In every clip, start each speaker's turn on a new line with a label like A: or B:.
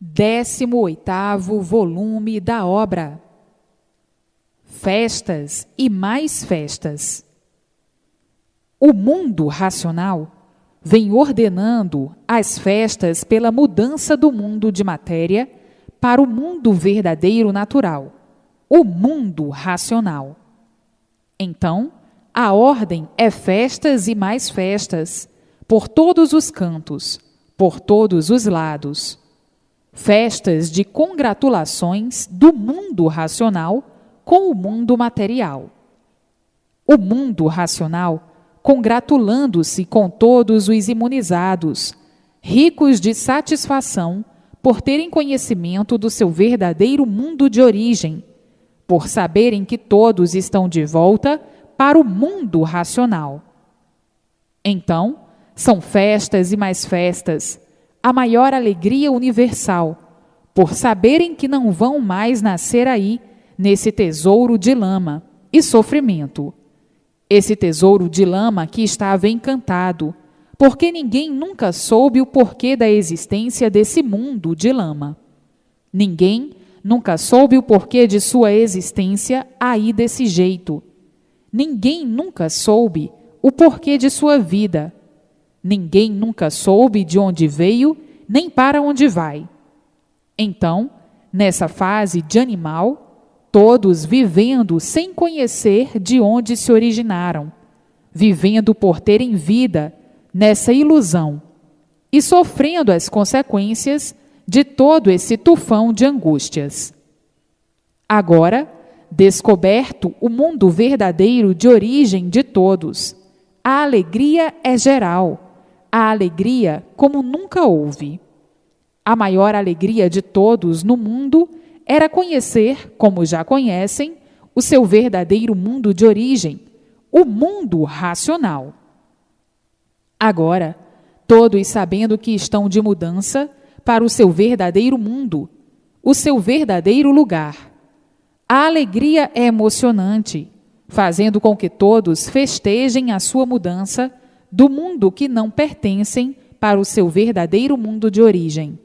A: 18º volume da obra. Festas e mais festas. O mundo racional vem ordenando as festas pela mudança do mundo de matéria para o mundo verdadeiro natural, o mundo racional. Então, a ordem é festas e mais festas, por todos os cantos, por todos os lados. Festas de congratulações do mundo racional com o mundo material. O mundo racional congratulando-se com todos os imunizados, ricos de satisfação por terem conhecimento do seu verdadeiro mundo de origem, por saberem que todos estão de volta para o mundo racional. Então, são festas e mais festas, a maior alegria universal, por saberem que não vão mais nascer aí, nesse tesouro de lama e sofrimento. Esse tesouro de lama que estava encantado, porque ninguém nunca soube o porquê da existência desse mundo de lama. Ninguém nunca soube o porquê de sua existência aí desse jeito. Ninguém nunca soube o porquê de sua vida. Ninguém nunca soube de onde veio, nem para onde vai. Então, nessa fase de animal, todos vivendo sem conhecer de onde se originaram, vivendo por terem vida nessa ilusão e sofrendo as consequências de todo esse tufão de angústias. Agora, descoberto o mundo verdadeiro de origem de todos, a alegria é geral, a alegria como nunca houve. A maior alegria de todos no mundo era conhecer, como já conhecem, o seu verdadeiro mundo de origem, o mundo racional. Agora, todos sabendo que estão de mudança para o seu verdadeiro mundo, o seu verdadeiro lugar. A alegria é emocionante, fazendo com que todos festejem a sua mudança do mundo que não pertencem para o seu verdadeiro mundo de origem.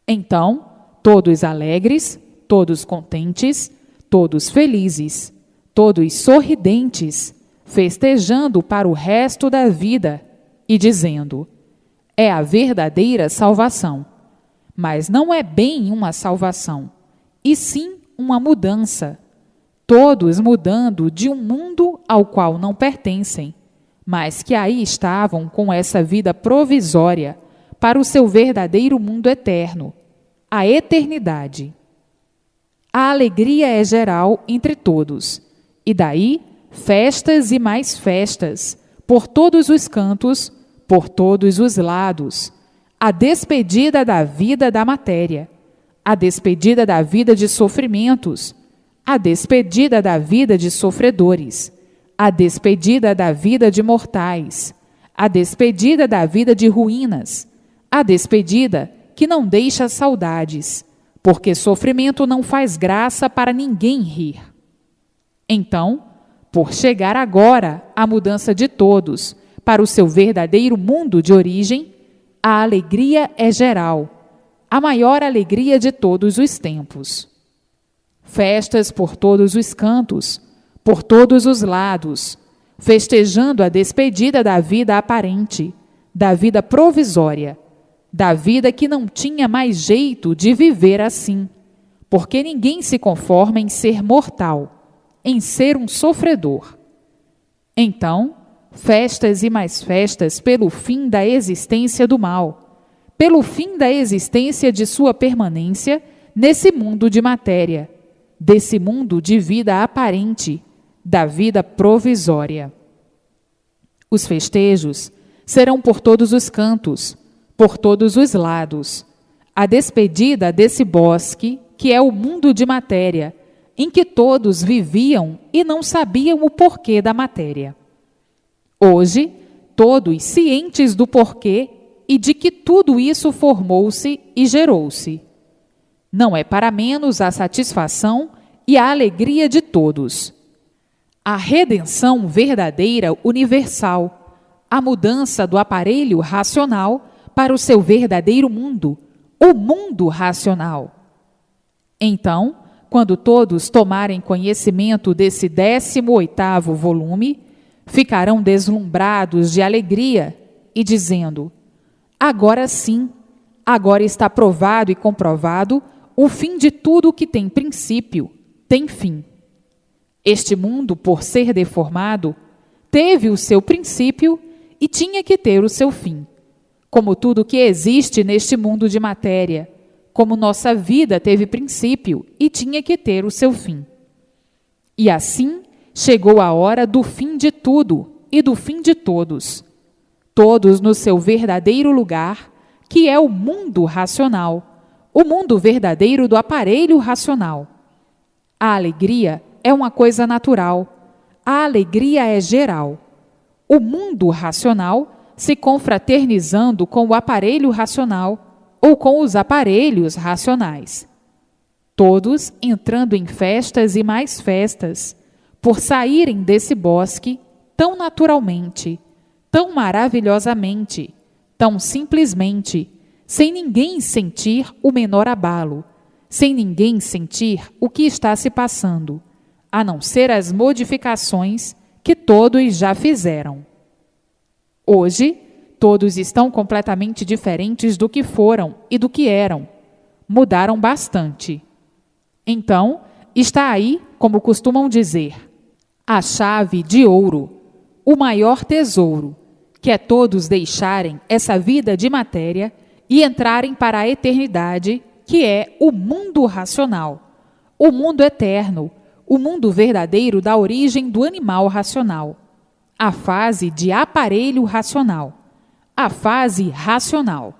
A: Então, todos alegres, todos contentes, todos felizes, todos sorridentes, festejando para o resto da vida e dizendo: é a verdadeira salvação. Mas não é bem uma salvação, e sim uma mudança. Todos mudando de um mundo ao qual não pertencem, mas que aí estavam com essa vida provisória para o seu verdadeiro mundo eterno, a eternidade. A alegria é geral entre todos, e daí festas e mais festas, por todos os cantos, por todos os lados, a despedida da vida da matéria, a despedida da vida de sofrimentos, a despedida da vida de sofredores, a despedida da vida de mortais, a despedida da vida de ruínas, a despedida que não deixa saudades, porque sofrimento não faz graça para ninguém rir. Então, por chegar agora à mudança de todos para o seu verdadeiro mundo de origem, a alegria é geral, a maior alegria de todos os tempos. Festas por todos os cantos, por todos os lados, festejando a despedida da vida aparente, da vida provisória, da vida que não tinha mais jeito de viver assim, porque ninguém se conforma em ser mortal, em ser um sofredor. Então, festas e mais festas pelo fim da existência do mal, pelo fim da existência de sua permanência nesse mundo de matéria, desse mundo de vida aparente, da vida provisória. Os festejos serão por todos os cantos, por todos os lados, a despedida desse bosque que é o mundo de matéria, em que todos viviam e não sabiam o porquê da matéria. Hoje, todos cientes do porquê e de que tudo isso formou-se e gerou-se. Não é para menos a satisfação e a alegria de todos. A redenção verdadeira universal, a mudança do aparelho racional para o seu verdadeiro mundo, o mundo racional. Então, quando todos tomarem conhecimento desse 18º volume, ficarão deslumbrados de alegria e dizendo: agora sim, agora está provado e comprovado o fim de tudo que tem princípio, tem fim. Este mundo, por ser deformado, teve o seu princípio e tinha que ter o seu fim. Como tudo que existe neste mundo de matéria, como nossa vida teve princípio e tinha que ter o seu fim. E assim chegou a hora do fim de tudo e do fim de todos, todos no seu verdadeiro lugar, que é o mundo racional, o mundo verdadeiro do aparelho racional. A alegria é uma coisa natural, a alegria é geral. O mundo racional se confraternizando com o aparelho racional ou com os aparelhos racionais. Todos entrando em festas e mais festas, por saírem desse bosque tão naturalmente, tão maravilhosamente, tão simplesmente, sem ninguém sentir o menor abalo, sem ninguém sentir o que está se passando, a não ser as modificações que todos já fizeram. Hoje, todos estão completamente diferentes do que foram e do que eram. Mudaram bastante. Então, está aí, como costumam dizer, a chave de ouro, o maior tesouro, que é todos deixarem essa vida de matéria e entrarem para a eternidade, que é o mundo racional, o mundo eterno, o mundo verdadeiro da origem do animal racional, a fase de aparelho racional, a fase racional.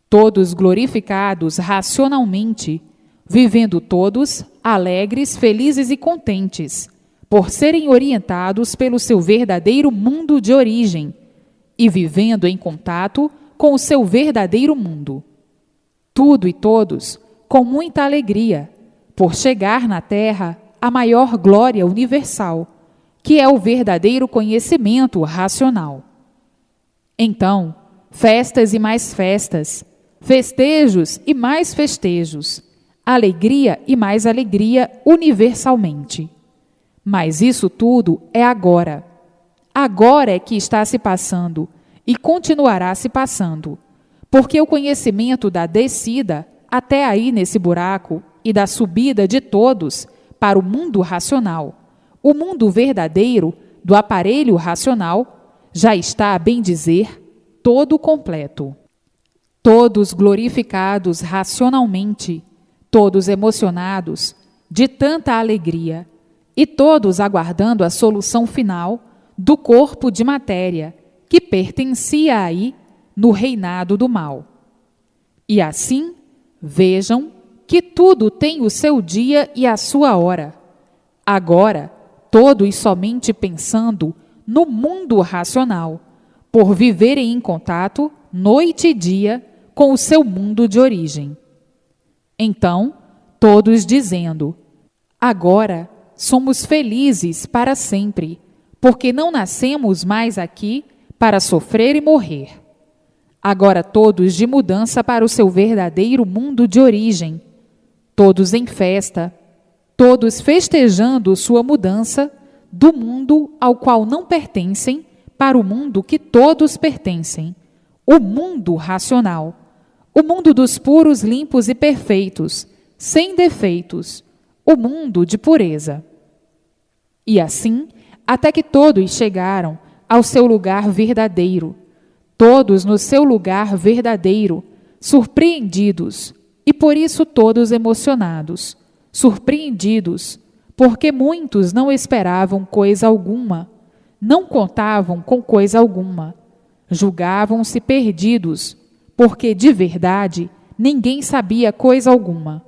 A: Todos glorificados racionalmente, vivendo todos alegres, felizes e contentes, por serem orientados pelo seu verdadeiro mundo de origem e vivendo em contato com o seu verdadeiro mundo. Tudo e todos com muita alegria, por chegar na Terra a maior glória universal, que é o verdadeiro conhecimento racional. Então, festas e mais festas, festejos e mais festejos, alegria e mais alegria universalmente. Mas isso tudo é agora. Agora é que está se passando e continuará se passando, porque o conhecimento da descida até aí nesse buraco e da subida de todos para o mundo racional, o mundo verdadeiro do aparelho racional, já está, a bem dizer, todo completo. Todos glorificados racionalmente, todos emocionados de tanta alegria e todos aguardando a solução final do corpo de matéria que pertencia aí no reinado do mal. E assim, vejam que tudo tem o seu dia e a sua hora. Agora, todos somente pensando no mundo racional, por viverem em contato, noite e dia, com o seu mundo de origem. Então, todos dizendo: agora somos felizes para sempre, porque não nascemos mais aqui para sofrer e morrer. Agora todos de mudança para o seu verdadeiro mundo de origem, todos em festa, todos festejando sua mudança do mundo ao qual não pertencem para o mundo que todos pertencem, o mundo racional, o mundo dos puros, limpos e perfeitos, sem defeitos, o mundo de pureza. E assim, até que todos chegaram ao seu lugar verdadeiro, todos no seu lugar verdadeiro, surpreendidos, e por isso todos emocionados, surpreendidos, porque muitos não esperavam coisa alguma, não contavam com coisa alguma, julgavam-se perdidos, porque de verdade ninguém sabia coisa alguma.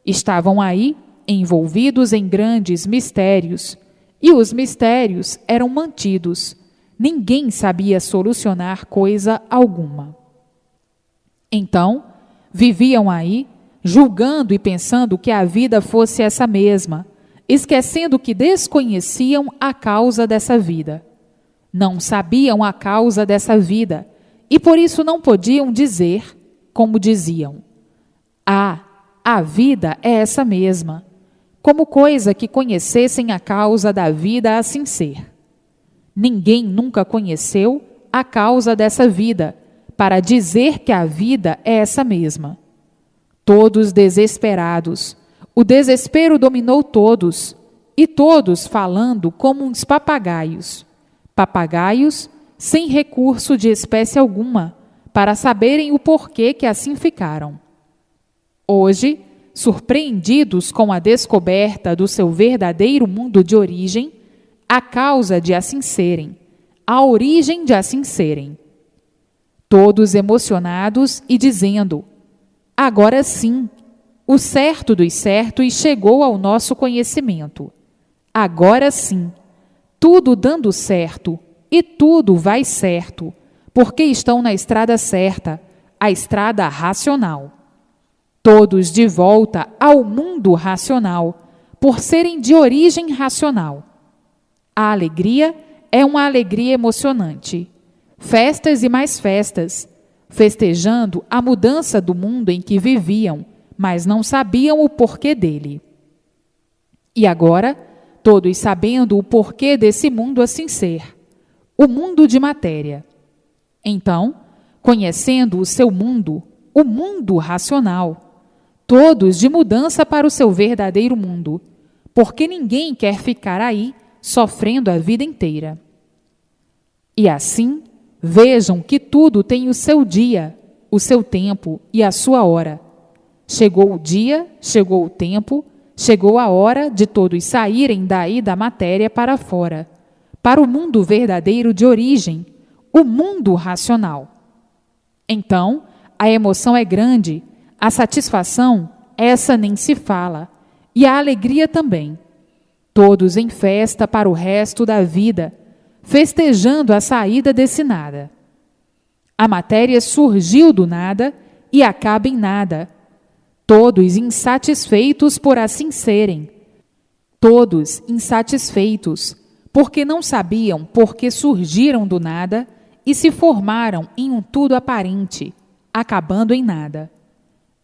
A: Estavam aí envolvidos em grandes mistérios, e os mistérios eram mantidos. Ninguém sabia solucionar coisa alguma. Então, viviam aí, julgando e pensando que a vida fosse essa mesma, esquecendo que desconheciam a causa dessa vida. Não sabiam a causa dessa vida, e por isso não podiam dizer como diziam: "Ah, a vida é essa mesma", como coisa que conhecessem a causa da vida assim ser. Ninguém nunca conheceu a causa dessa vida, para dizer que a vida é essa mesma. Todos desesperados, o desespero dominou todos, e todos falando como uns papagaios. Papagaios sem recurso de espécie alguma, para saberem o porquê que assim ficaram. Hoje, surpreendidos com a descoberta do seu verdadeiro mundo de origem, a causa de assim serem, a origem de assim serem. Todos emocionados e dizendo: agora sim, o certo dos certos chegou ao nosso conhecimento. Agora sim, tudo dando certo, e tudo vai certo, porque estão na estrada certa, a estrada racional. Todos de volta ao mundo racional, por serem de origem racional. A alegria é uma alegria emocionante. Festas e mais festas, festejando a mudança do mundo em que viviam, mas não sabiam o porquê dele. E agora, todos sabendo o porquê desse mundo assim ser, o mundo de matéria. Então, conhecendo o seu mundo, o mundo racional, todos de mudança para o seu verdadeiro mundo, porque ninguém quer ficar aí sofrendo a vida inteira. E assim, vejam que tudo tem o seu dia, o seu tempo e a sua hora. Chegou o dia, chegou o tempo, chegou a hora de todos saírem daí da matéria para fora, para o mundo verdadeiro de origem, o mundo racional. Então, a emoção é grande, a satisfação, essa nem se fala, e a alegria também. Todos em festa para o resto da vida, festejando a saída desse nada. A matéria surgiu do nada e acaba em nada. Todos insatisfeitos por assim serem. Todos insatisfeitos, porque não sabiam por que surgiram do nada e se formaram em um tudo aparente, acabando em nada.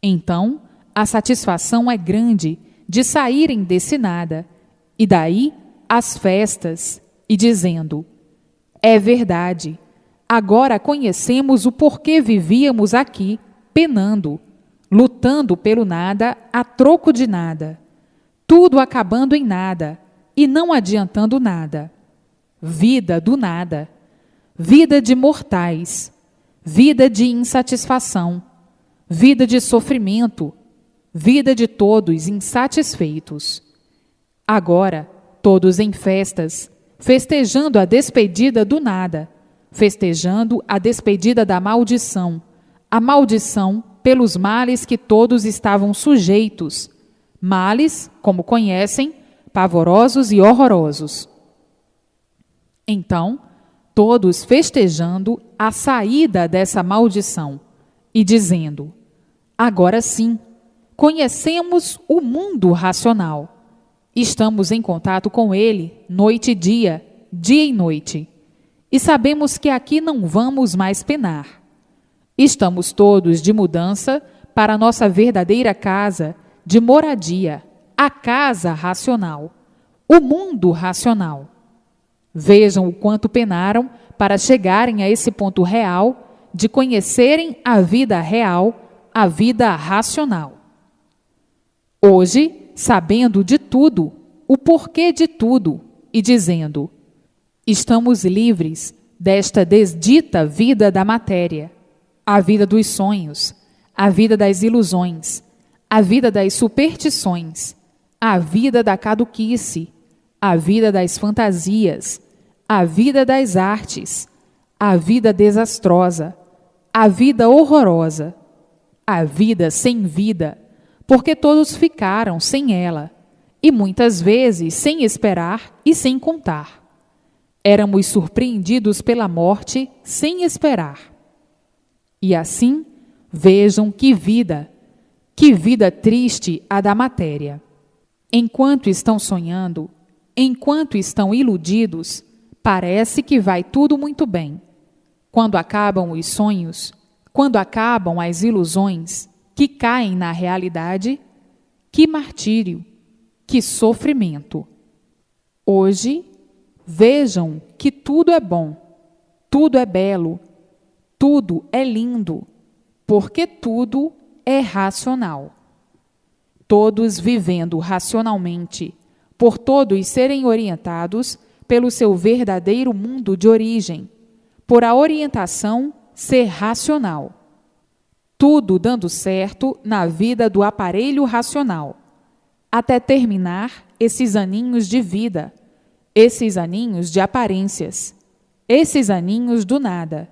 A: Então, a satisfação é grande de saírem desse nada, e daí as festas, e dizendo: é verdade, agora conhecemos o porquê vivíamos aqui, penando, lutando pelo nada a troco de nada, tudo acabando em nada e não adiantando nada. Vida do nada, vida de mortais, vida de insatisfação, vida de sofrimento, vida de todos insatisfeitos. Agora, todos em festas, festejando a despedida do nada, festejando a despedida da maldição, a maldição pelos males que todos estavam sujeitos, males, como conhecem, pavorosos e horrorosos. Então, todos festejando a saída dessa maldição e dizendo: agora sim, conhecemos o mundo racional. Estamos em contato com ele noite e dia e noite, e sabemos que aqui não vamos mais penar. Estamos todos de mudança para a nossa verdadeira casa de moradia, a casa racional, o mundo racional. Vejam o quanto penaram para chegarem a esse ponto real de conhecerem a vida real, a vida racional. Hoje, sabendo de tudo, o porquê de tudo, e dizendo: estamos livres desta desdita vida da matéria, a vida dos sonhos, a vida das ilusões, a vida das superstições, a vida da caduquice, a vida das fantasias, a vida das artes, a vida desastrosa, a vida horrorosa, a vida sem vida, porque todos ficaram sem ela, e muitas vezes sem esperar e sem contar. Éramos surpreendidos pela morte sem esperar. E assim, vejam que vida triste a da matéria. Enquanto estão sonhando, enquanto estão iludidos, parece que vai tudo muito bem. Quando acabam os sonhos, Quando acabam as ilusões que caem na realidade, que martírio, que sofrimento! Hoje, vejam que tudo é bom, tudo é belo, tudo é lindo, porque tudo é racional. Todos vivendo racionalmente, por todos serem orientados pelo seu verdadeiro mundo de origem, por a orientação ser racional. Tudo dando certo na vida do aparelho racional, até terminar esses aninhos de vida, esses aninhos de aparências, esses aninhos do nada,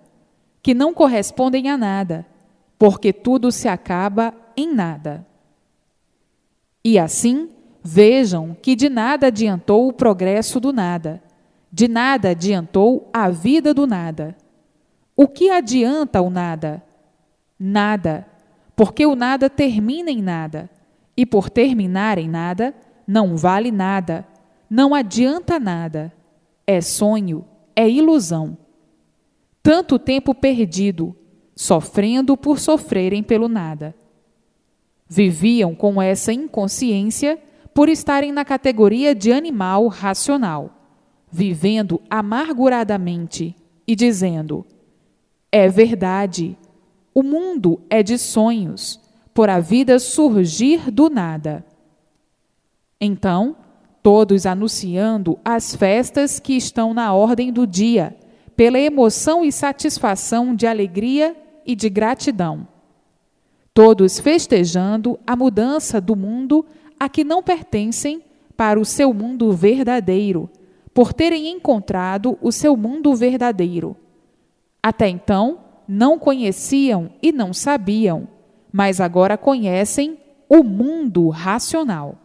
A: que não correspondem a nada, porque tudo se acaba em nada. E assim, vejam que de nada adiantou o progresso do nada, de nada adiantou a vida do nada. O que adianta o nada? Nada, porque o nada termina em nada, e por terminar em nada, não vale nada, não adianta nada. É sonho, é ilusão. Tanto tempo perdido, sofrendo por sofrerem pelo nada. Viviam com essa inconsciência por estarem na categoria de animal racional, vivendo amarguradamente e dizendo: é verdade, o mundo é de sonhos, por a vida surgir do nada. Então, todos anunciando as festas que estão na ordem do dia, pela emoção e satisfação de alegria e de gratidão. Todos festejando a mudança do mundo a que não pertencem para o seu mundo verdadeiro, por terem encontrado o seu mundo verdadeiro. Até então, não conheciam e não sabiam, mas agora conhecem o mundo racional.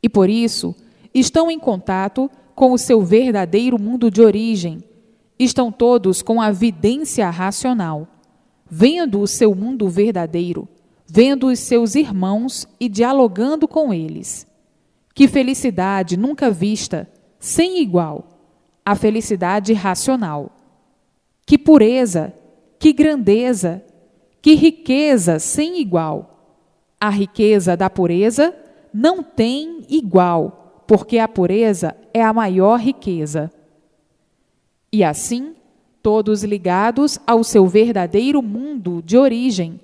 A: E por isso, estão em contato com o seu verdadeiro mundo de origem. Estão todos com a vidência racional, vendo o seu mundo verdadeiro, vendo os seus irmãos e dialogando com eles. Que felicidade nunca vista, sem igual, a felicidade racional. Que pureza, que grandeza, que riqueza sem igual. A riqueza da pureza não tem igual, porque a pureza é a maior riqueza. E assim, todos ligados ao seu verdadeiro mundo de origem,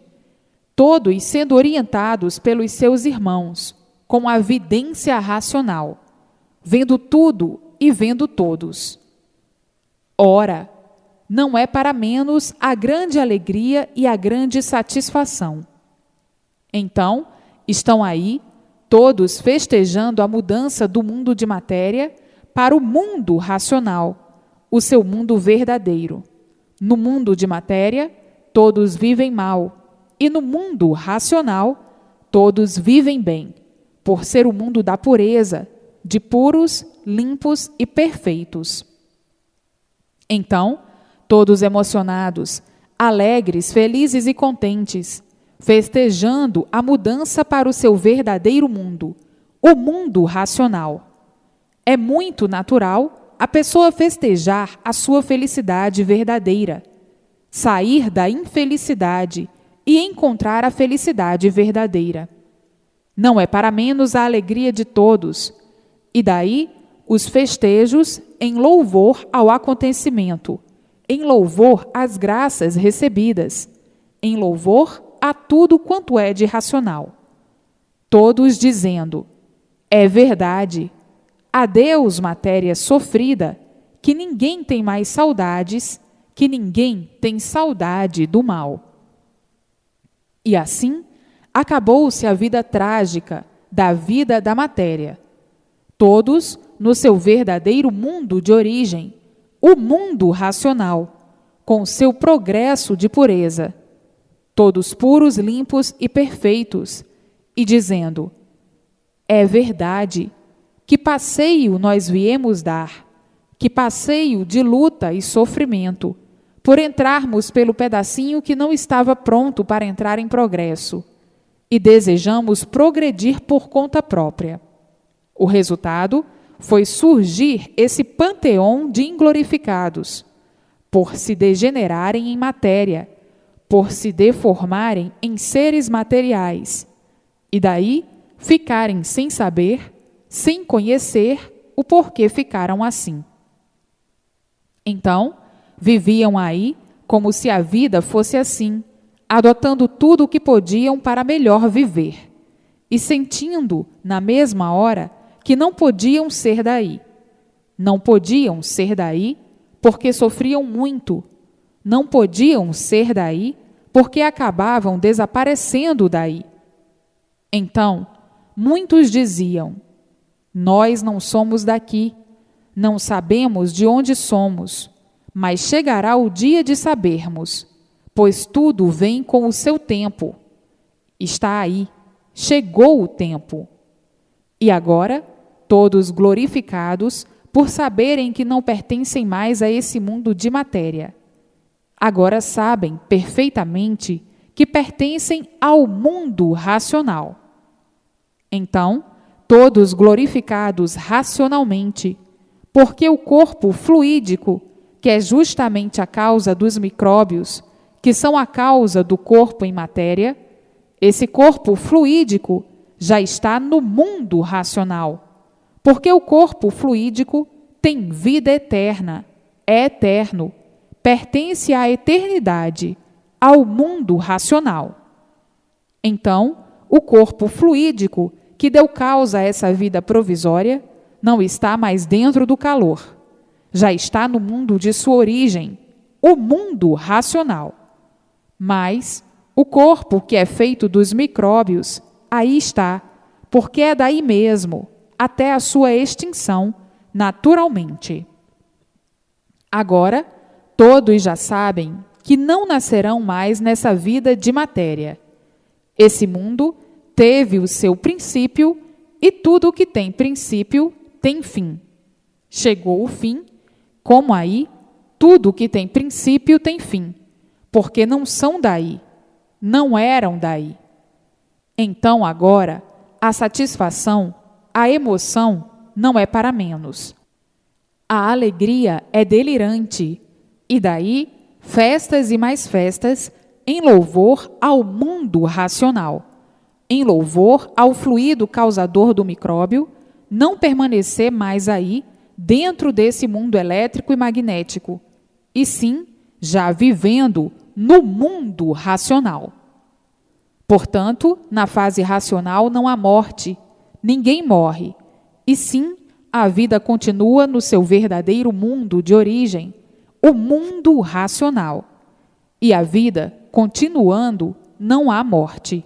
A: todos sendo orientados pelos seus irmãos, com a vidência racional, vendo tudo e vendo todos. Ora, não é para menos a grande alegria e a grande satisfação. Então, estão aí, todos festejando a mudança do mundo de matéria para o mundo racional, o seu mundo verdadeiro. No mundo de matéria, todos vivem mal, e no mundo racional, todos vivem bem, por ser o mundo da pureza, de puros, limpos e perfeitos. Então, todos emocionados, alegres, felizes e contentes, festejando a mudança para o seu verdadeiro mundo, o mundo racional. É muito natural a pessoa festejar a sua felicidade verdadeira, sair da infelicidade e encontrar a felicidade verdadeira. Não é para menos a alegria de todos, e daí os festejos em louvor ao acontecimento, em louvor às graças recebidas, em louvor a tudo quanto é de racional. Todos dizendo: é verdade, adeus matéria sofrida, que ninguém tem mais saudades, que ninguém tem saudade do mal. E assim, acabou-se a vida trágica da vida da matéria. Todos no seu verdadeiro mundo de origem, o mundo racional, com seu progresso de pureza, todos puros, limpos e perfeitos, e dizendo: é verdade, que passeio nós viemos dar, que passeio de luta e sofrimento, por entrarmos pelo pedacinho que não estava pronto para entrar em progresso, e desejamos progredir por conta própria. O resultado foi surgir esse panteão de inglorificados, por se degenerarem em matéria, por se deformarem em seres materiais, e daí ficarem sem saber, sem conhecer o porquê ficaram assim. Então, viviam aí como se a vida fosse assim, adotando tudo o que podiam para melhor viver, e sentindo, na mesma hora, que não podiam ser daí. Não podiam ser daí porque sofriam muito. Não podiam ser daí porque acabavam desaparecendo daí. Então, muitos diziam: nós não somos daqui, não sabemos de onde somos, mas chegará o dia de sabermos, pois tudo vem com o seu tempo. Está aí, chegou o tempo. E agora, todos glorificados por saberem que não pertencem mais a esse mundo de matéria. Agora sabem perfeitamente que pertencem ao mundo racional. Então, todos glorificados racionalmente, porque o corpo fluídico, que é justamente a causa dos micróbios, que são a causa do corpo em matéria, esse corpo fluídico já está no mundo racional, porque o corpo fluídico tem vida eterna, é eterno, pertence à eternidade, ao mundo racional. Então, o corpo fluídico, que deu causa a essa vida provisória, não está mais dentro do calor, já está no mundo de sua origem, o mundo racional. Mas o corpo, que é feito dos micróbios, aí está, porque é daí mesmo, até a sua extinção, naturalmente. Agora, todos já sabem que não nascerão mais nessa vida de matéria. Esse mundo teve o seu princípio e tudo o que tem princípio tem fim. Chegou o fim, como aí, tudo o que tem princípio tem fim, porque não são daí, não eram daí. Então agora, a satisfação, a emoção não é para menos. A alegria é delirante, e daí festas e mais festas em louvor ao mundo racional, em louvor ao fluido causador do micróbio, não permanecer mais aí, dentro desse mundo elétrico e magnético, e sim já vivendo no mundo racional. Portanto, na fase racional não há morte, ninguém morre, e sim a vida continua no seu verdadeiro mundo de origem, o mundo racional. E a vida, continuando, não há morte.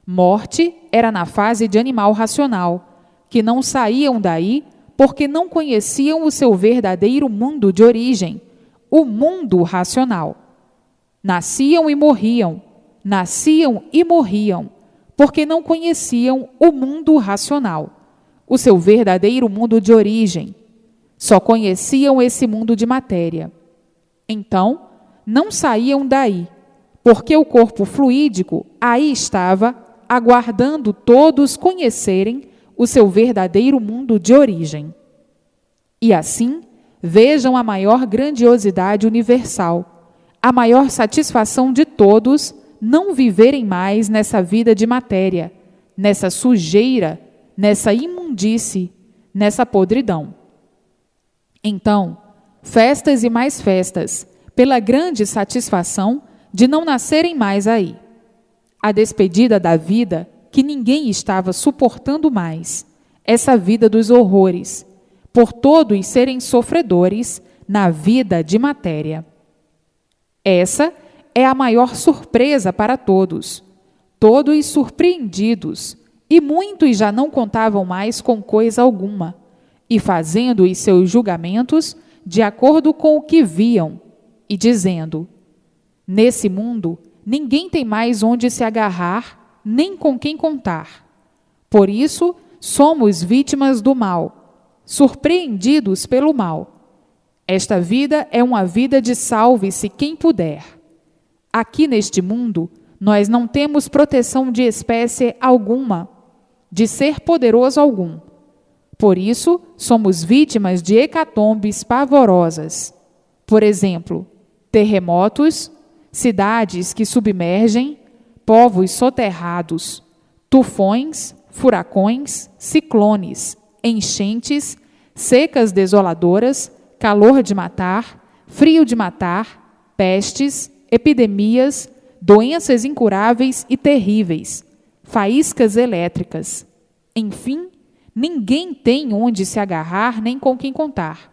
A: Morte era na fase de animal racional, que não saíam daí porque não conheciam o seu verdadeiro mundo de origem, o mundo racional. Nasciam e morriam, porque não conheciam o mundo racional, o seu verdadeiro mundo de origem. Só conheciam esse mundo de matéria. Então, não saíam daí, porque o corpo fluídico aí estava, aguardando todos conhecerem o seu verdadeiro mundo de origem. E assim, vejam a maior grandiosidade universal, a maior satisfação de todos não viverem mais nessa vida de matéria, nessa sujeira, nessa imundície, nessa podridão. Então, festas e mais festas, pela grande satisfação de não nascerem mais aí. A despedida da vida que ninguém estava suportando mais, essa vida dos horrores, por todos serem sofredores na vida de matéria. Essa é a maior surpresa para todos, todos surpreendidos, e muitos já não contavam mais com coisa alguma, e fazendo os seus julgamentos de acordo com o que viam, e dizendo: nesse mundo ninguém tem mais onde se agarrar, nem com quem contar. Por isso, somos vítimas do mal, surpreendidos pelo mal. Esta vida é uma vida de salve-se quem puder. Aqui neste mundo, nós não temos proteção de espécie alguma, de ser poderoso algum. Por isso, somos vítimas de hecatombes pavorosas. Por exemplo, terremotos, cidades que submergem, povos soterrados, tufões, furacões, ciclones, enchentes, secas desoladoras, calor de matar, frio de matar, pestes, epidemias, doenças incuráveis e terríveis, faíscas elétricas. Enfim, ninguém tem onde se agarrar nem com quem contar.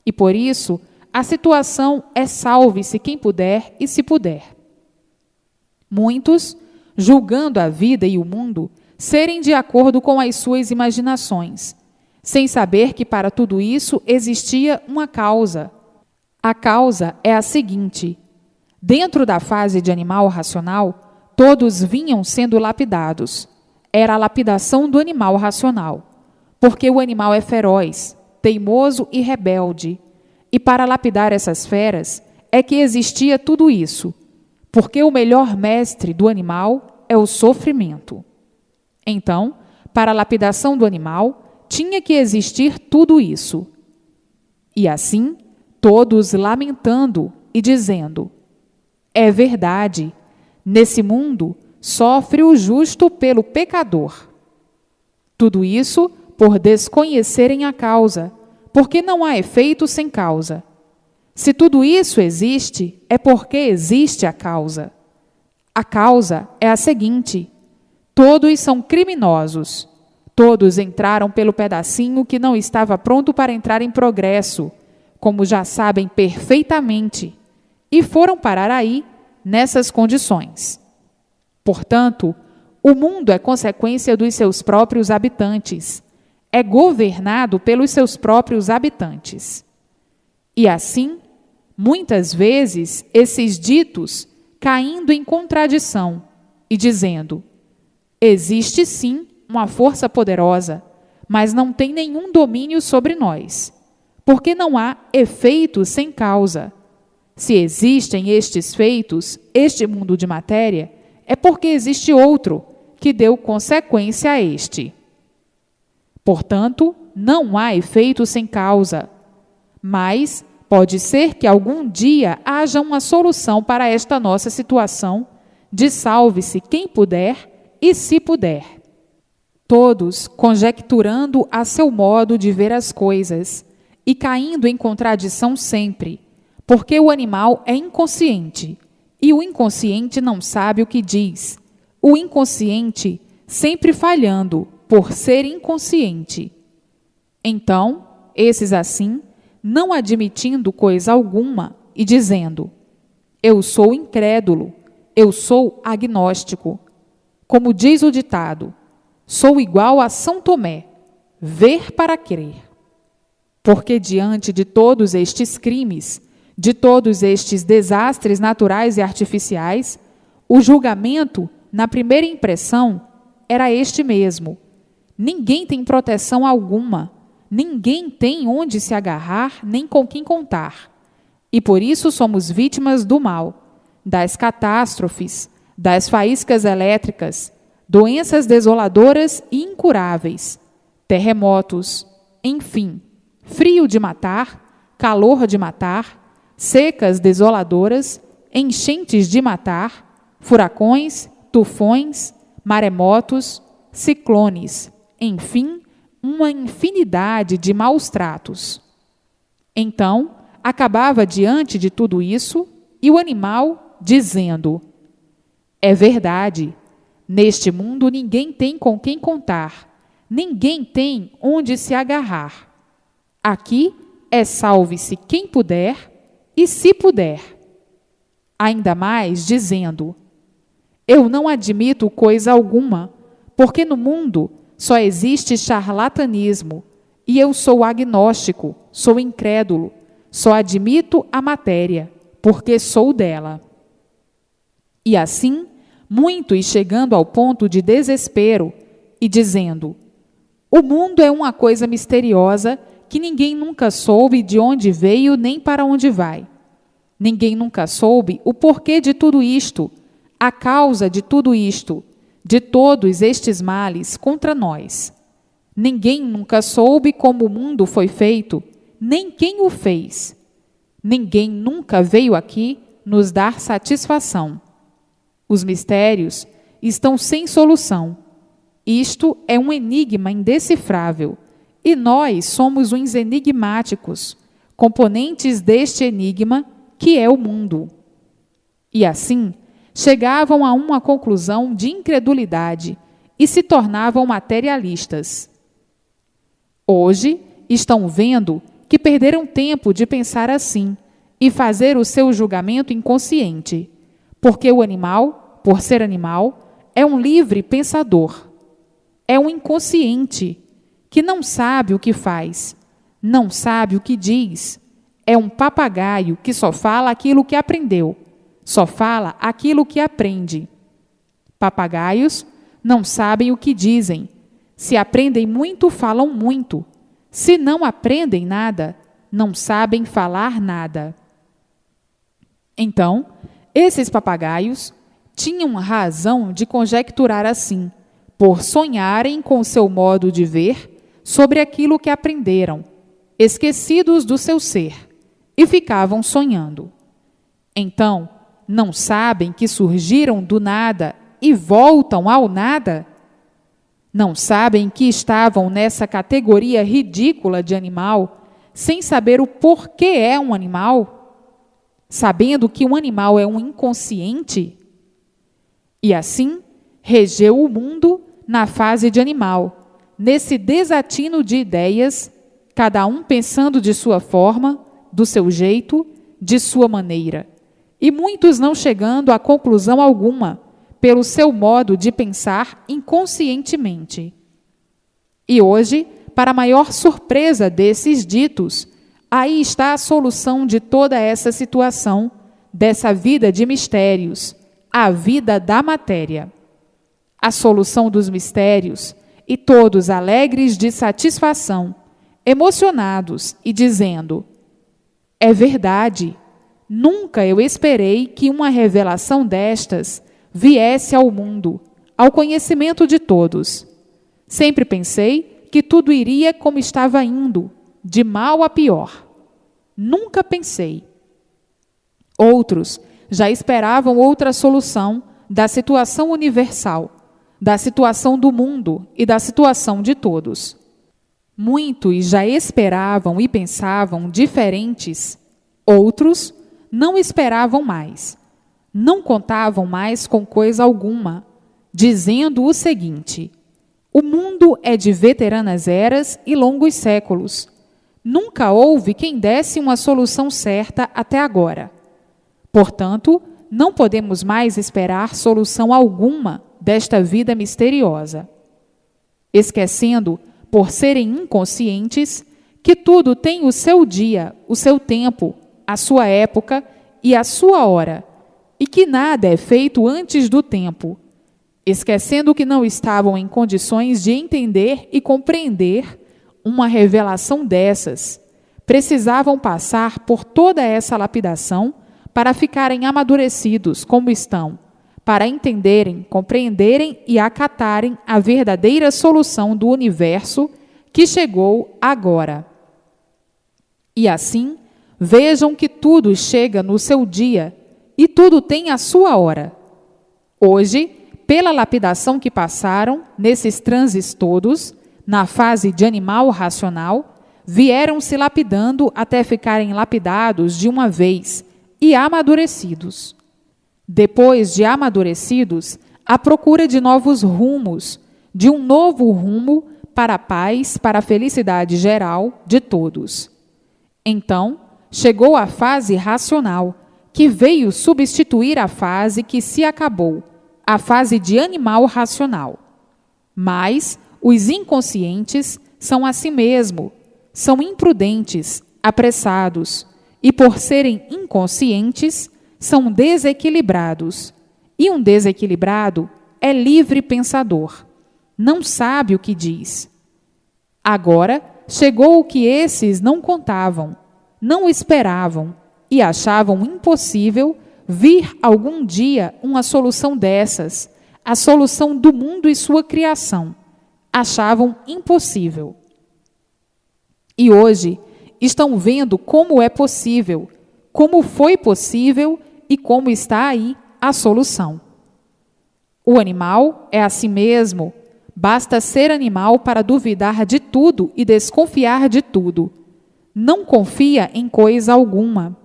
A: E por isso, a situação é salve-se quem puder e se puder. Muitos, julgando a vida e o mundo serem de acordo com as suas imaginações, sem saber que para tudo isso existia uma causa. A causa é a seguinte: dentro da fase de animal racional, todos vinham sendo lapidados. Era a lapidação do animal racional, porque o animal é feroz, teimoso e rebelde. E para lapidar essas feras é que existia tudo isso, porque o melhor mestre do animal é o sofrimento. Então, para a lapidação do animal, tinha que existir tudo isso. E assim, todos lamentando e dizendo: é verdade, nesse mundo sofre o justo pelo pecador. Tudo isso por desconhecerem a causa, porque não há efeito sem causa. Se tudo isso existe, é porque existe a causa. A causa é a seguinte: todos são criminosos. Todos entraram pelo pedacinho que não estava pronto para entrar em progresso, como já sabem perfeitamente, e foram parar aí, nessas condições. Portanto, o mundo é consequência dos seus próprios habitantes, é governado pelos seus próprios habitantes. E assim, muitas vezes, esses ditos caindo em contradição e dizendo: existe sim uma força poderosa, mas não tem nenhum domínio sobre nós, porque não há efeito sem causa. Se existem estes feitos, este mundo de matéria, é porque existe outro que deu consequência a este. Portanto, não há efeito sem causa, mas pode ser que algum dia haja uma solução para esta nossa situação de salve-se quem puder e se puder. Todos conjecturando a seu modo de ver as coisas e caindo em contradição sempre, porque o animal é inconsciente e o inconsciente não sabe o que diz, o inconsciente sempre falhando por ser inconsciente. Então, esses assim, não admitindo coisa alguma e dizendo: eu sou incrédulo, eu sou agnóstico. Como diz o ditado, sou igual a São Tomé, ver para crer. Porque diante de todos estes crimes, de todos estes desastres naturais e artificiais, o julgamento, na primeira impressão, era este mesmo: ninguém tem proteção alguma, ninguém tem onde se agarrar nem com quem contar. E por isso somos vítimas do mal, das catástrofes, das faíscas elétricas, doenças desoladoras e incuráveis, terremotos, enfim, frio de matar, calor de matar, secas desoladoras, enchentes de matar, furacões, tufões, maremotos, ciclones, enfim, uma infinidade de maus tratos. Então, acabava diante de tudo isso, e o animal dizendo: é verdade, neste mundo ninguém tem com quem contar, ninguém tem onde se agarrar. Aqui é salve-se quem puder e se puder. Ainda mais dizendo: eu não admito coisa alguma, porque no mundo só existe charlatanismo, e eu sou agnóstico, sou incrédulo, só admito a matéria, porque sou dela. E assim, muitos chegando ao ponto de desespero e dizendo: o mundo é uma coisa misteriosa que ninguém nunca soube de onde veio nem para onde vai. Ninguém nunca soube o porquê de tudo isto, a causa de tudo isto, de todos estes males contra nós. Ninguém nunca soube como o mundo foi feito, nem quem o fez. Ninguém nunca veio aqui nos dar satisfação. Os mistérios estão sem solução. Isto é um enigma indecifrável, e nós somos uns enigmáticos, componentes deste enigma que é o mundo. E assim, chegavam a uma conclusão de incredulidade e se tornavam materialistas. Hoje, estão vendo que perderam tempo de pensar assim e fazer o seu julgamento inconsciente, porque o animal, por ser animal, é um livre pensador. É um inconsciente que não sabe o que faz, não sabe o que diz. É um papagaio que só fala aquilo que aprendeu, só fala aquilo que aprende. Papagaios não sabem o que dizem. Se aprendem muito, falam muito. Se não aprendem nada, não sabem falar nada. Então, esses papagaios tinham razão de conjecturar assim, por sonharem com seu modo de ver sobre aquilo que aprenderam, esquecidos do seu ser, e ficavam sonhando. Então, não sabem que surgiram do nada e voltam ao nada? Não sabem que estavam nessa categoria ridícula de animal, sem saber o porquê é um animal? Sabendo que um animal é um inconsciente? E assim, regeu o mundo na fase de animal, nesse desatino de ideias, cada um pensando de sua forma, do seu jeito, de sua maneira, e muitos não chegando a conclusão alguma, pelo seu modo de pensar inconscientemente. E hoje, para maior surpresa desses ditos, aí está a solução de toda essa situação, dessa vida de mistérios, a vida da matéria. A solução dos mistérios, e todos alegres de satisfação, emocionados e dizendo: é verdade, nunca eu esperei que uma revelação destas viesse ao mundo, ao conhecimento de todos. Sempre pensei que tudo iria como estava indo, de mal a pior. Nunca pensei. Outros já esperavam outra solução da situação universal, da situação do mundo e da situação de todos. Muitos já esperavam e pensavam diferentes, outros não esperavam mais. Não contavam mais com coisa alguma, dizendo o seguinte: o mundo é de veteranas eras e longos séculos. Nunca houve quem desse uma solução certa até agora. Portanto, não podemos mais esperar solução alguma desta vida misteriosa. Esquecendo, por serem inconscientes, que tudo tem o seu dia, o seu tempo, a sua época e a sua hora, e que nada é feito antes do tempo, esquecendo que não estavam em condições de entender e compreender uma revelação dessas, precisavam passar por toda essa lapidação para ficarem amadurecidos como estão, para entenderem, compreenderem e acatarem a verdadeira solução do universo que chegou agora. E assim, vejam que tudo chega no seu dia e tudo tem a sua hora. Hoje, pela lapidação que passaram, nesses transes todos, na fase de animal racional, vieram se lapidando até ficarem lapidados de uma vez e amadurecidos. Depois de amadurecidos, à procura de novos rumos, de um novo rumo para a paz, para a felicidade geral de todos. Então, chegou a fase racional, que veio substituir a fase que se acabou, a fase de animal racional. Mas os inconscientes são assim mesmo, são imprudentes, apressados, e por serem inconscientes, são desequilibrados. E um desequilibrado é livre pensador, não sabe o que diz. Agora chegou o que esses não contavam, não esperavam e achavam impossível vir algum dia uma solução dessas, a solução do mundo e sua criação. Achavam impossível. E hoje estão vendo como é possível, como foi possível e como está aí a solução. O animal é a si mesmo. Basta ser animal para duvidar de tudo e desconfiar de tudo. Não confia em coisa alguma.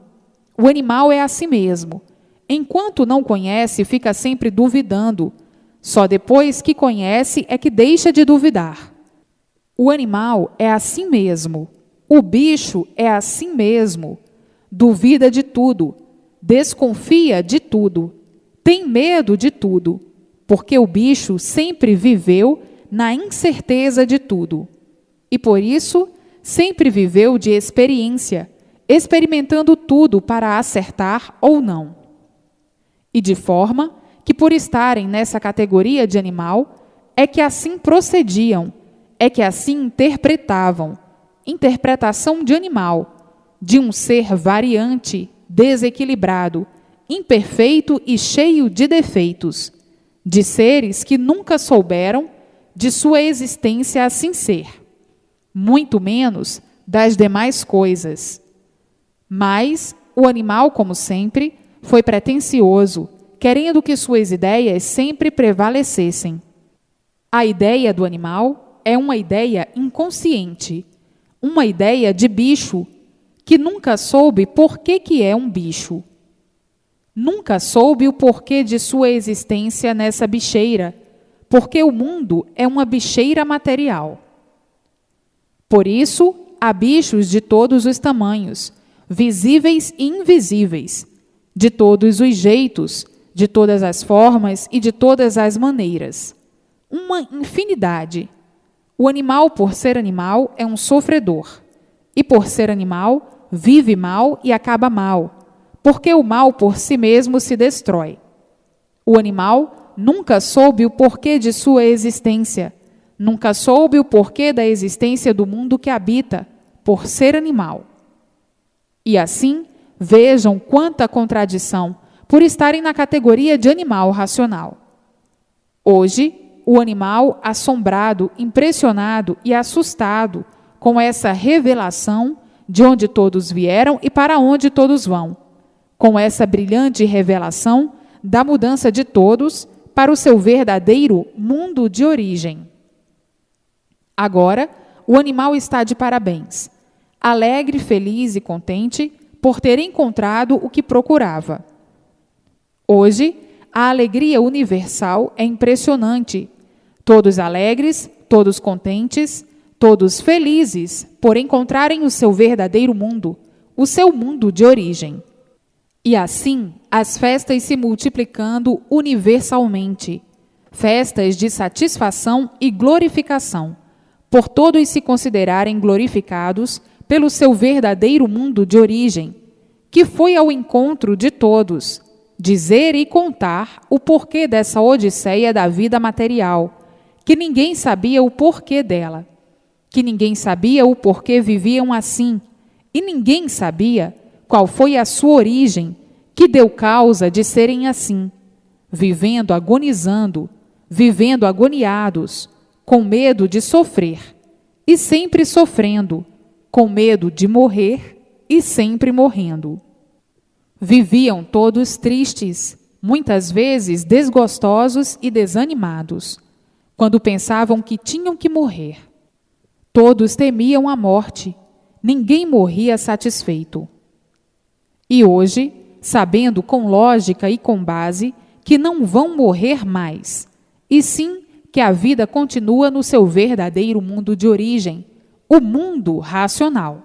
A: O animal é a si mesmo. Enquanto não conhece, fica sempre duvidando. Só depois que conhece é que deixa de duvidar. O animal é a si mesmo. O bicho é a si mesmo. Duvida de tudo. Desconfia de tudo. Tem medo de tudo. Porque o bicho sempre viveu na incerteza de tudo. E por isso, sempre viveu de experiência, experimentando tudo para acertar ou não. E de forma que, por estarem nessa categoria de animal, é que assim procediam, é que assim interpretavam, interpretação de animal, de um ser variante, desequilibrado, imperfeito e cheio de defeitos, de seres que nunca souberam de sua existência assim ser, muito menos das demais coisas. Mas o animal, como sempre, foi pretensioso, querendo que suas ideias sempre prevalecessem. A ideia do animal é uma ideia inconsciente, uma ideia de bicho, que nunca soube por que é um bicho. Nunca soube o porquê de sua existência nessa bicheira, porque o mundo é uma bicheira material. Por isso, há bichos de todos os tamanhos, visíveis e invisíveis, de todos os jeitos, de todas as formas e de todas as maneiras. Uma infinidade. O animal, por ser animal, é um sofredor. E por ser animal, vive mal e acaba mal, porque o mal por si mesmo se destrói. O animal nunca soube o porquê de sua existência, nunca soube o porquê da existência do mundo que habita, por ser animal. E assim, vejam quanta contradição, por estarem na categoria de animal racional. Hoje, o animal assombrado, impressionado e assustado com essa revelação de onde todos vieram e para onde todos vão, com essa brilhante revelação da mudança de todos para o seu verdadeiro mundo de origem. Agora, o animal está de parabéns, alegre, feliz e contente por ter encontrado o que procurava. Hoje, a alegria universal é impressionante. Todos alegres, todos contentes, todos felizes por encontrarem o seu verdadeiro mundo, o seu mundo de origem. E assim, as festas se multiplicando universalmente, festas de satisfação e glorificação, por todos se considerarem glorificados pelo seu verdadeiro mundo de origem, que foi ao encontro de todos, dizer e contar o porquê dessa odisseia da vida material, que ninguém sabia o porquê dela, que ninguém sabia o porquê viviam assim, e ninguém sabia qual foi a sua origem que deu causa de serem assim, vivendo agonizando, vivendo agoniados, com medo de sofrer, e sempre sofrendo, com medo de morrer e sempre morrendo. Viviam todos tristes, muitas vezes desgostosos e desanimados, quando pensavam que tinham que morrer. Todos temiam a morte, ninguém morria satisfeito. E hoje, sabendo com lógica e com base que não vão morrer mais, e sim que a vida continua no seu verdadeiro mundo de origem, o mundo racional.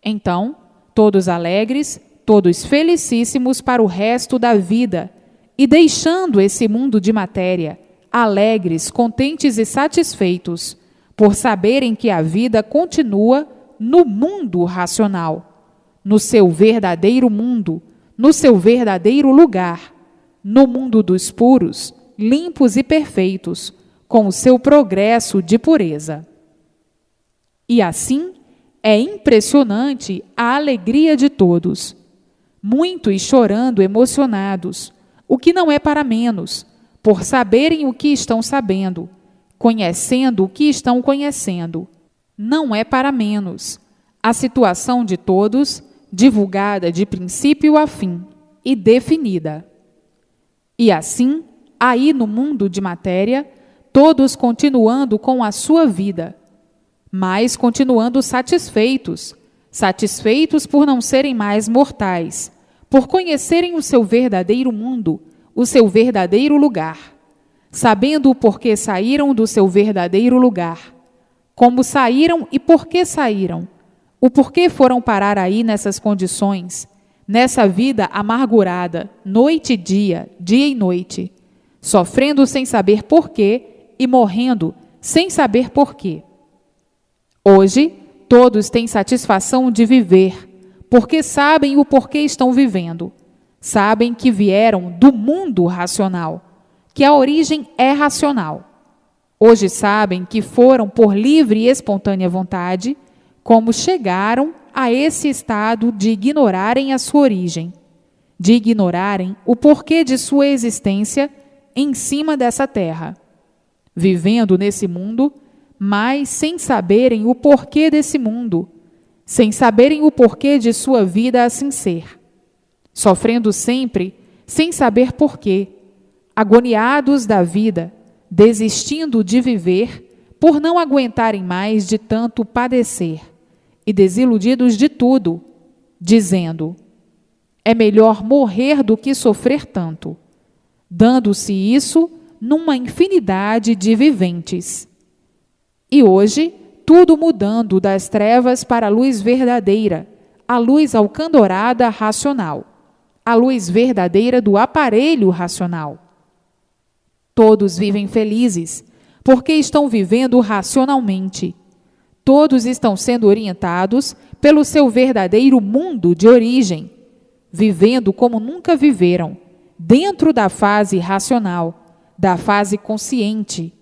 A: Então, todos alegres, todos felicíssimos para o resto da vida, e deixando esse mundo de matéria, alegres, contentes e satisfeitos, por saberem que a vida continua no mundo racional, no seu verdadeiro mundo, no seu verdadeiro lugar, no mundo dos puros, limpos e perfeitos, com o seu progresso de pureza. E assim, é impressionante a alegria de todos, muito e chorando emocionados, o que não é para menos, por saberem o que estão sabendo, conhecendo o que estão conhecendo. Não é para menos. A situação de todos, divulgada de princípio a fim, e definida. E assim, aí no mundo de matéria, todos continuando com a sua vida, mas continuando satisfeitos, satisfeitos por não serem mais mortais, por conhecerem o seu verdadeiro mundo, o seu verdadeiro lugar, sabendo o porquê saíram do seu verdadeiro lugar, como saíram e por que saíram, o porquê foram parar aí nessas condições, nessa vida amargurada, noite e dia e noite, sofrendo sem saber porquê e morrendo sem saber porquê. Hoje, todos têm satisfação de viver, porque sabem o porquê estão vivendo. Sabem que vieram do mundo racional, que a origem é racional. Hoje sabem que foram por livre e espontânea vontade, como chegaram a esse estado de ignorarem a sua origem, de ignorarem o porquê de sua existência em cima dessa terra, vivendo nesse mundo, mas sem saberem o porquê desse mundo, sem saberem o porquê de sua vida assim ser, sofrendo sempre sem saber porquê, agoniados da vida, desistindo de viver por não aguentarem mais de tanto padecer, e desiludidos de tudo, dizendo: é melhor morrer do que sofrer tanto, dando-se isso numa infinidade de viventes. E hoje, tudo mudando das trevas para a luz verdadeira, a luz alcandorada racional, a luz verdadeira do aparelho racional. Todos vivem felizes, porque estão vivendo racionalmente. Todos estão sendo orientados pelo seu verdadeiro mundo de origem, vivendo como nunca viveram, dentro da fase racional, da fase consciente,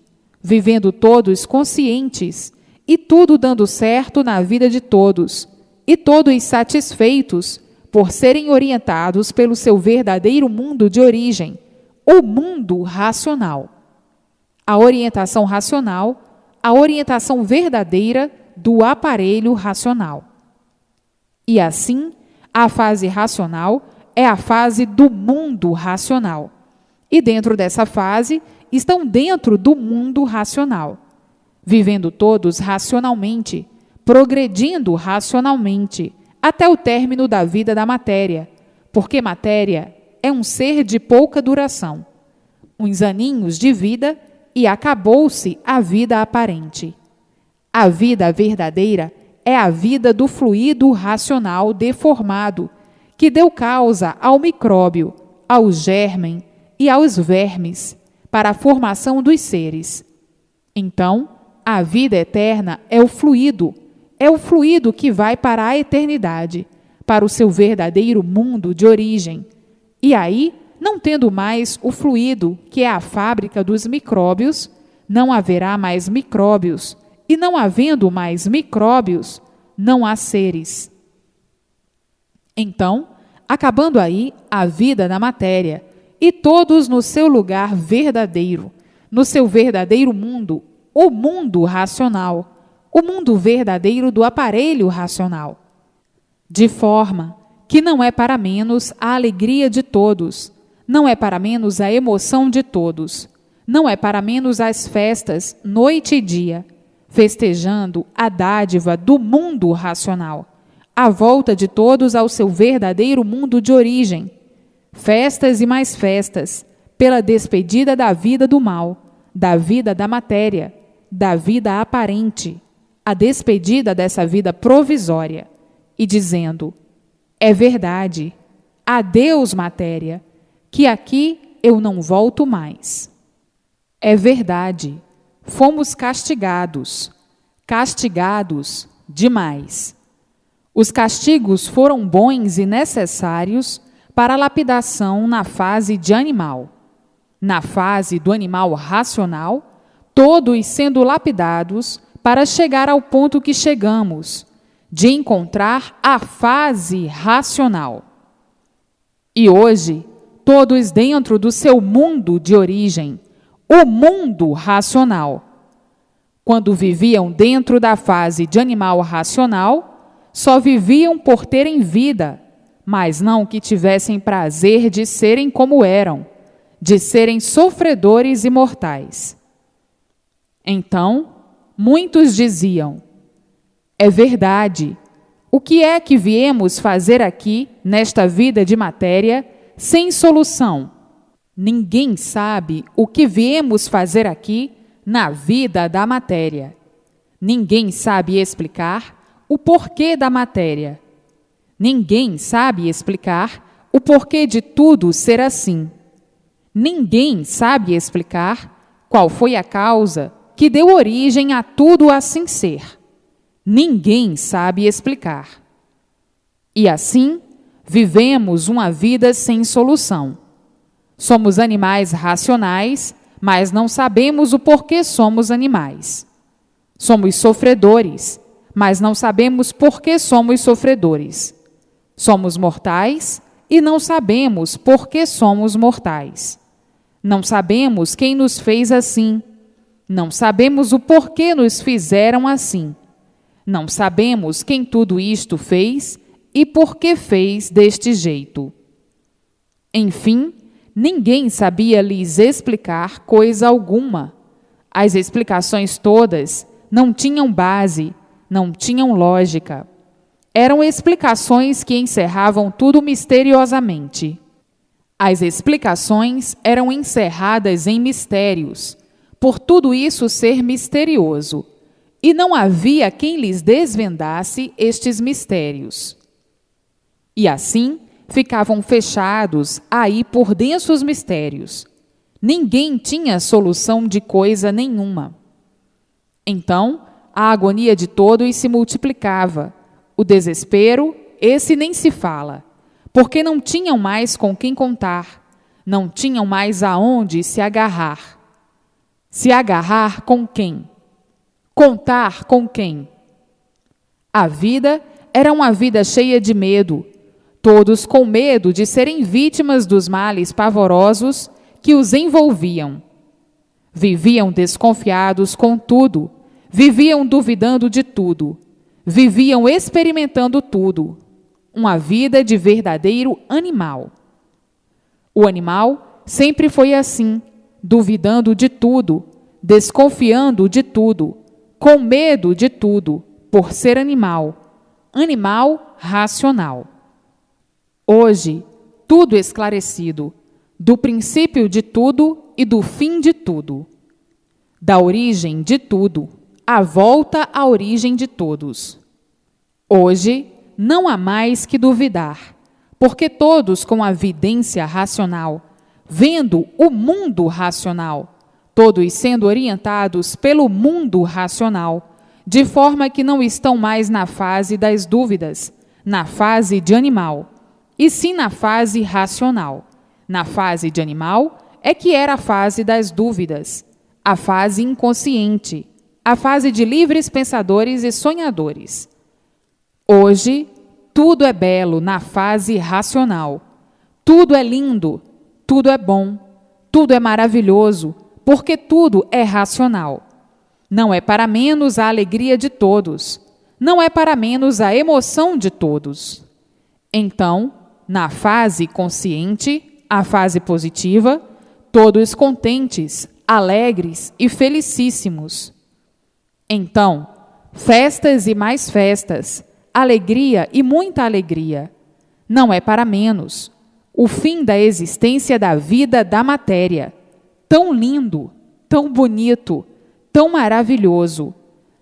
A: vivendo todos conscientes e tudo dando certo na vida de todos, e todos satisfeitos por serem orientados pelo seu verdadeiro mundo de origem, o mundo racional. A orientação racional, a orientação verdadeira do aparelho racional. E assim, a fase racional é a fase do mundo racional. E dentro dessa fase, estão dentro do mundo racional, vivendo todos racionalmente, progredindo racionalmente, até o término da vida da matéria, porque matéria é um ser de pouca duração, uns aninhos de vida e acabou-se a vida aparente. A vida verdadeira é a vida do fluido racional deformado, que deu causa ao micróbio, ao germen e aos vermes, para a formação dos seres. Então, a vida eterna é o fluido que vai para a eternidade, para o seu verdadeiro mundo de origem. E aí, não tendo mais o fluido, que é a fábrica dos micróbios, não haverá mais micróbios, e não havendo mais micróbios, não há seres. Então, acabando aí a vida da matéria, e todos no seu lugar verdadeiro, no seu verdadeiro mundo, o mundo racional, o mundo verdadeiro do aparelho racional. De forma que não é para menos a alegria de todos, não é para menos a emoção de todos, não é para menos as festas, noite e dia, festejando a dádiva do mundo racional, a volta de todos ao seu verdadeiro mundo de origem. Festas e mais festas, pela despedida da vida do mal, da vida da matéria, da vida aparente, a despedida dessa vida provisória, e dizendo: é verdade, adeus matéria, que aqui eu não volto mais. É verdade, fomos castigados, castigados demais. Os castigos foram bons e necessários para a lapidação na fase de animal. Na fase do animal racional, todos sendo lapidados para chegar ao ponto que chegamos, de encontrar a fase racional. E hoje, todos dentro do seu mundo de origem, o mundo racional. Quando viviam dentro da fase de animal racional, só viviam por terem vida, mas não que tivessem prazer de serem como eram, de serem sofredores e mortais. Então, muitos diziam: é verdade, o que é que viemos fazer aqui, nesta vida de matéria, sem solução? Ninguém sabe o que viemos fazer aqui na vida da matéria. Ninguém sabe explicar o porquê da matéria. Ninguém sabe explicar o porquê de tudo ser assim. Ninguém sabe explicar qual foi a causa que deu origem a tudo assim ser. Ninguém sabe explicar. E assim, vivemos uma vida sem solução. Somos animais racionais, mas não sabemos o porquê somos animais. Somos sofredores, mas não sabemos por que somos sofredores. Somos mortais e não sabemos por que somos mortais. Não sabemos quem nos fez assim. Não sabemos o porquê nos fizeram assim. Não sabemos quem tudo isto fez e por que fez deste jeito. Enfim, ninguém sabia lhes explicar coisa alguma. As explicações todas não tinham base, não tinham lógica. Eram explicações que encerravam tudo misteriosamente. As explicações eram encerradas em mistérios, por tudo isso ser misterioso, e não havia quem lhes desvendasse estes mistérios. E assim ficavam fechados aí por densos mistérios. Ninguém tinha solução de coisa nenhuma. Então, a agonia de todos se multiplicava. O desespero, esse nem se fala, porque não tinham mais com quem contar, não tinham mais aonde se agarrar. Se agarrar com quem? Contar com quem? A vida era uma vida cheia de medo, todos com medo de serem vítimas dos males pavorosos que os envolviam. Viviam desconfiados com tudo, viviam duvidando de tudo, viviam experimentando tudo. Uma vida de verdadeiro animal. O animal sempre foi assim, duvidando de tudo, desconfiando de tudo, com medo de tudo, por ser animal, animal racional. Hoje, tudo esclarecido, do princípio de tudo e do fim de tudo, da origem de tudo, a volta à origem de todos. Hoje, não há mais que duvidar, porque todos com a vidência racional, vendo o mundo racional, todos sendo orientados pelo mundo racional, de forma que não estão mais na fase das dúvidas, na fase de animal, e sim na fase racional. Na fase de animal é que era a fase das dúvidas, a fase inconsciente, a fase de livres pensadores e sonhadores. Hoje, tudo é belo na fase racional. Tudo é lindo, tudo é bom, tudo é maravilhoso, porque tudo é racional. Não é para menos a alegria de todos, não é para menos a emoção de todos. Então, na fase consciente, a fase positiva, todos contentes, alegres e felicíssimos. Então, festas e mais festas, alegria e muita alegria. Não é para menos. O fim da existência da vida da matéria. Tão lindo, tão bonito, tão maravilhoso.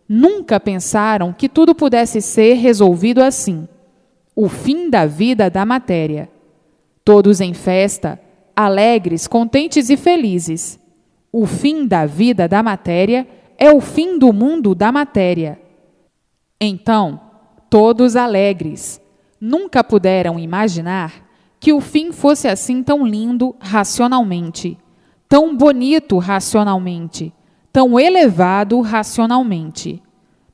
A: Nunca pensaram que tudo pudesse ser resolvido assim. O fim da vida da matéria. Todos em festa, alegres, contentes e felizes. O fim da vida da matéria é o fim do mundo da matéria. Então, todos alegres, nunca puderam imaginar que o fim fosse assim tão lindo racionalmente, tão bonito racionalmente, tão elevado racionalmente.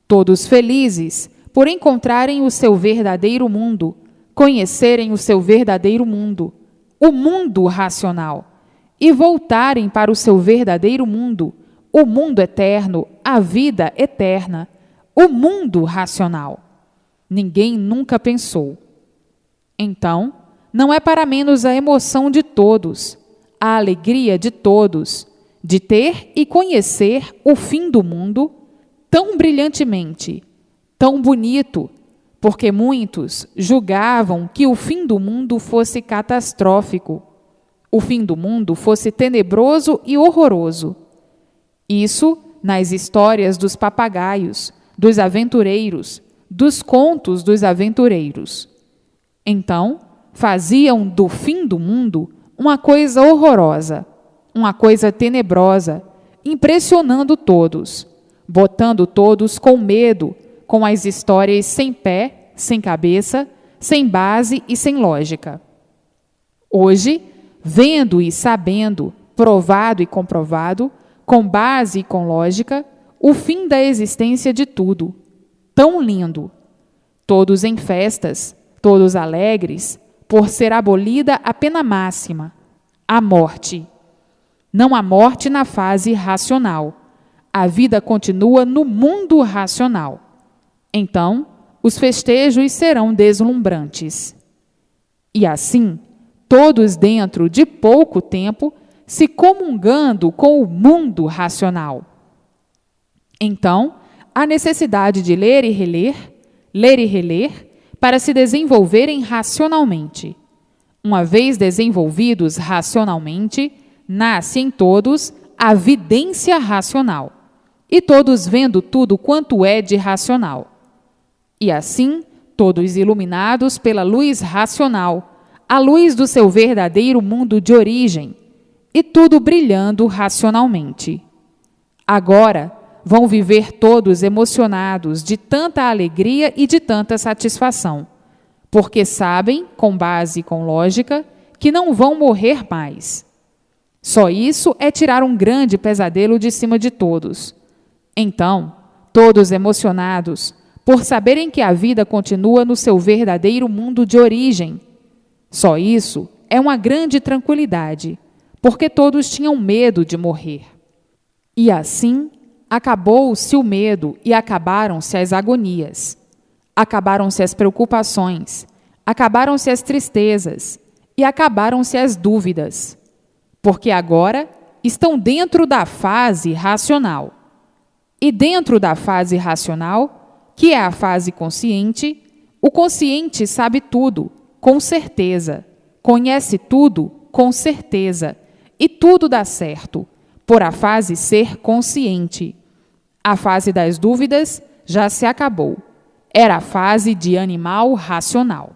A: Todos felizes por encontrarem o seu verdadeiro mundo, conhecerem o seu verdadeiro mundo, o mundo racional, e voltarem para o seu verdadeiro mundo, o mundo eterno, a vida eterna, o mundo racional. Ninguém nunca pensou. Então, não é para menos a emoção de todos, a alegria de todos, de ter e conhecer o fim do mundo tão brilhantemente, tão bonito, porque muitos julgavam que o fim do mundo fosse catastrófico, o fim do mundo fosse tenebroso e horroroso. Isso nas histórias dos papagaios, dos aventureiros, dos contos dos aventureiros. Então, faziam do fim do mundo uma coisa horrorosa, uma coisa tenebrosa, impressionando todos, botando todos com medo, com as histórias sem pé, sem cabeça, sem base e sem lógica. Hoje, vendo e sabendo, provado e comprovado, com base e com lógica, o fim da existência de tudo, tão lindo, todos em festas, todos alegres, por ser abolida a pena máxima, a morte. Não a morte na fase racional. A vida continua no mundo racional. Então, os festejos serão deslumbrantes. E assim, todos dentro de pouco tempo, se comungando com o mundo racional. Então, há necessidade de ler e reler, para se desenvolverem racionalmente. Uma vez desenvolvidos racionalmente, nasce em todos a vidência racional, e todos vendo tudo quanto é de racional. E assim, todos iluminados pela luz racional, a luz do seu verdadeiro mundo de origem, e tudo brilhando racionalmente. Agora, vão viver todos emocionados de tanta alegria e de tanta satisfação, porque sabem, com base e com lógica, que não vão morrer mais. Só isso é tirar um grande pesadelo de cima de todos. Então, todos emocionados, por saberem que a vida continua no seu verdadeiro mundo de origem. Só isso é uma grande tranquilidade, porque todos tinham medo de morrer. E assim, acabou-se o medo e acabaram-se as agonias. Acabaram-se as preocupações, acabaram-se as tristezas e acabaram-se as dúvidas, porque agora estão dentro da fase racional. E dentro da fase racional, que é a fase consciente, o consciente sabe tudo, com certeza, conhece tudo, com certeza, e tudo dá certo, por a fase ser consciente. A fase das dúvidas já se acabou. Era a fase de animal racional.